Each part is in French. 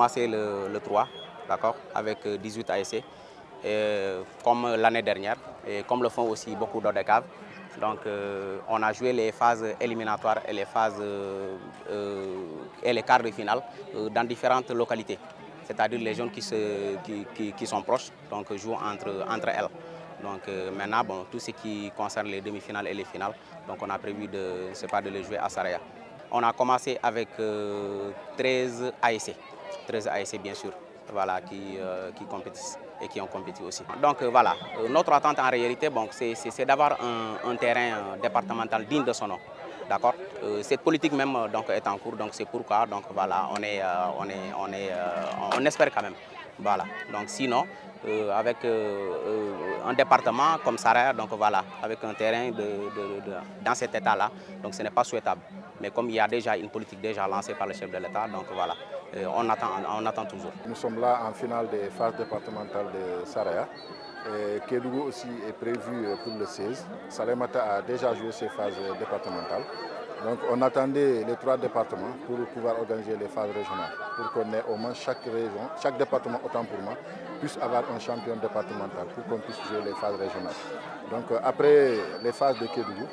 commencé le 3, d'accord, avec 18 ASC, comme l'année dernière, et comme le font aussi beaucoup d'autres caves. Donc on a joué les phases éliminatoires et les phases et les quarts de finale dans différentes localités. C'est-à-dire les zones qui sont proches, donc jouent entre elles. Donc maintenant, bon, tout ce qui concerne les demi-finales et les finales, donc on a prévu de les jouer à Saraya. On a commencé avec 13 ASC, 13 ASC bien sûr, voilà, qui compétissent et qui ont compétit aussi. Donc voilà, notre attente en réalité, bon, c'est d'avoir un terrain départemental digne de son nom. D'accord. Cette politique même donc, est en cours, donc c'est pourquoi donc, voilà, on espère quand même. Voilà. Donc sinon, avec un département comme Saraya, donc voilà, avec un terrain dans cet état-là, donc ce n'est pas souhaitable. Mais comme il y a déjà une politique déjà lancée par le chef de l'État, donc voilà, on attend toujours. Nous sommes là en finale des phases départementales de Saraya. Kédougou aussi est prévu pour le 16. Salémata a déjà joué ses phases départementales. Donc on attendait les 3 départements pour pouvoir organiser les phases régionales, pour qu'on ait au moins chaque région, chaque département autant pour moi, puisse avoir un champion départemental pour qu'on puisse jouer les phases régionales. Donc après les phases de Kédougou,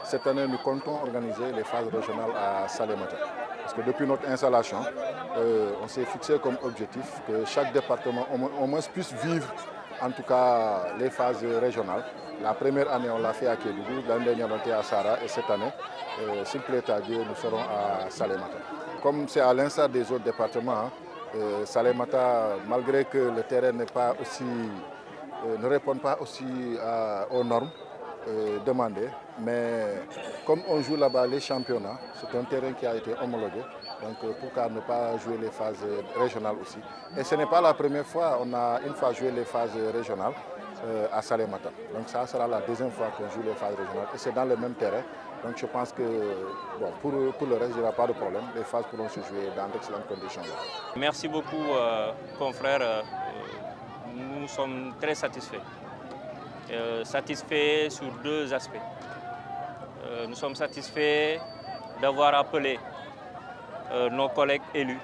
cette année nous comptons organiser les phases régionales à Salémata. Parce que depuis notre installation, on s'est fixé comme objectif que chaque département au moins puisse vivre en tout cas les phases régionales. La première année, on l'a fait à Kédougou, l'année dernière, on était à Sara et cette année, s'il plaît à Dieu, nous serons à Salémata. Comme c'est à l'instar des autres départements, Salémata, malgré que le terrain n'est pas aussi, ne répond pas aussi aux normes demandées, mais comme on joue là-bas les championnats, c'est un terrain qui a été homologué. Donc pourquoi ne pas jouer les phases régionales aussi. Et ce n'est pas la première fois, on a une fois joué les phases régionales à Salémata. Donc ça sera la deuxième fois qu'on joue les phases régionales et c'est dans le même terrain. Donc je pense que bon, pour le reste, il n'y aura pas de problème. Les phases pourront se jouer dans d'excellentes conditions. Merci beaucoup, confrères. Nous sommes très satisfaits. Satisfaits sur 2 aspects. Nous sommes satisfaits d'avoir appelé nos collègues élus,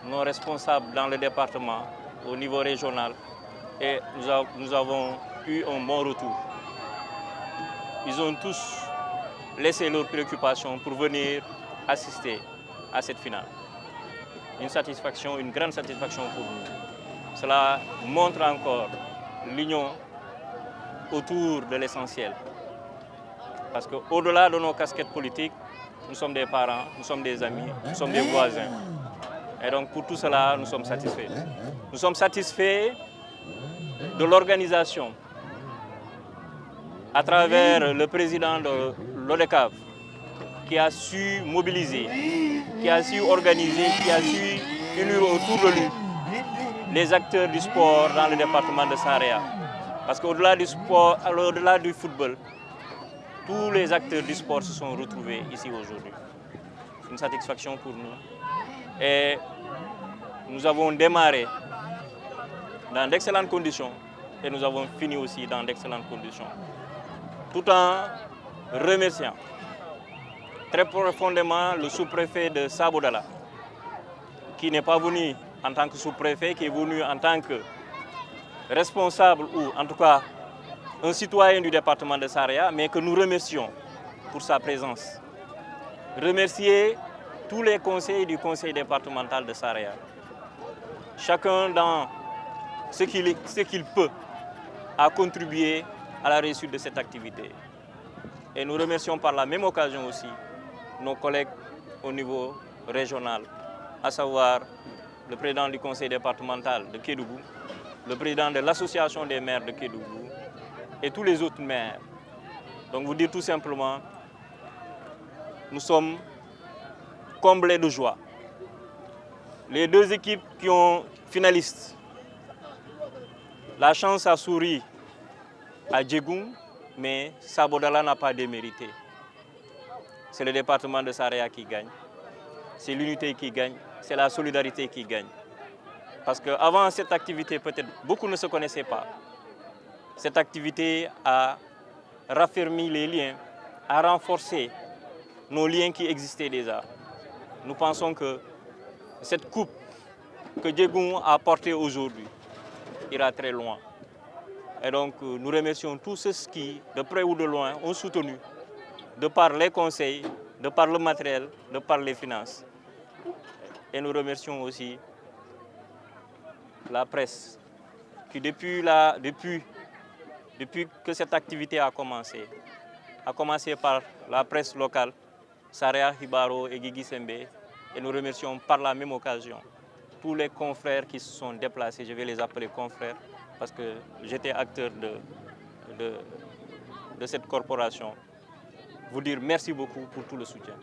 nos responsables dans le département, au niveau régional, et nous avons eu un bon retour. Ils ont tous laissé leurs préoccupations pour venir assister à cette finale. Une satisfaction, une grande satisfaction pour nous. Cela montre encore l'union autour de l'essentiel. Parce qu'au-delà de nos casquettes politiques, nous sommes des parents, nous sommes des amis, nous sommes des voisins. Et donc pour tout cela, nous sommes satisfaits. Nous sommes satisfaits de l'organisation à travers le président de l'ODECAV qui a su mobiliser, qui a su organiser, qui a su unir autour de lui les acteurs du sport dans le département de Saraya. Parce qu'au-delà du sport, au-delà du football, tous les acteurs du sport se sont retrouvés ici aujourd'hui. C'est une satisfaction pour nous. Et nous avons démarré dans d'excellentes conditions et nous avons fini aussi dans d'excellentes conditions. Tout en remerciant très profondément le sous-préfet de Sabodala, qui n'est pas venu en tant que sous-préfet, qui est venu en tant que responsable ou en tout cas un citoyen du département de Saraya, mais que nous remercions pour sa présence. Remercier tous les conseils du conseil départemental de Saraya. Chacun dans ce qu'il peut a contribué à la réussite de cette activité. Et nous remercions par la même occasion aussi nos collègues au niveau régional, à savoir le président du conseil départemental de Kédougou, le président de l'association des maires de Kédougou et tous les autres maires. Donc vous dire tout simplement, nous sommes comblés de joie. Les 2 équipes qui ont finalistes, la chance a souri à Djegoum, mais Sabodala n'a pas démérité. C'est le département de Saraya qui gagne, c'est l'unité qui gagne, c'est la solidarité qui gagne. Parce qu'avant cette activité, peut-être beaucoup ne se connaissaient pas. Cette activité a raffermi les liens, a renforcé nos liens qui existaient déjà. Nous pensons que cette coupe que Djegoum a portée aujourd'hui ira très loin. Et donc nous remercions tous ceux qui, de près ou de loin, ont soutenu, de par les conseils, de par le matériel, de par les finances. Et nous remercions aussi la presse qui depuis que cette activité a commencé par la presse locale, Saréa Hibaro et Guigui Sembe, et nous remercions par la même occasion tous les confrères qui se sont déplacés, je vais les appeler confrères parce que j'étais acteur de cette corporation, vous dire merci beaucoup pour tout le soutien.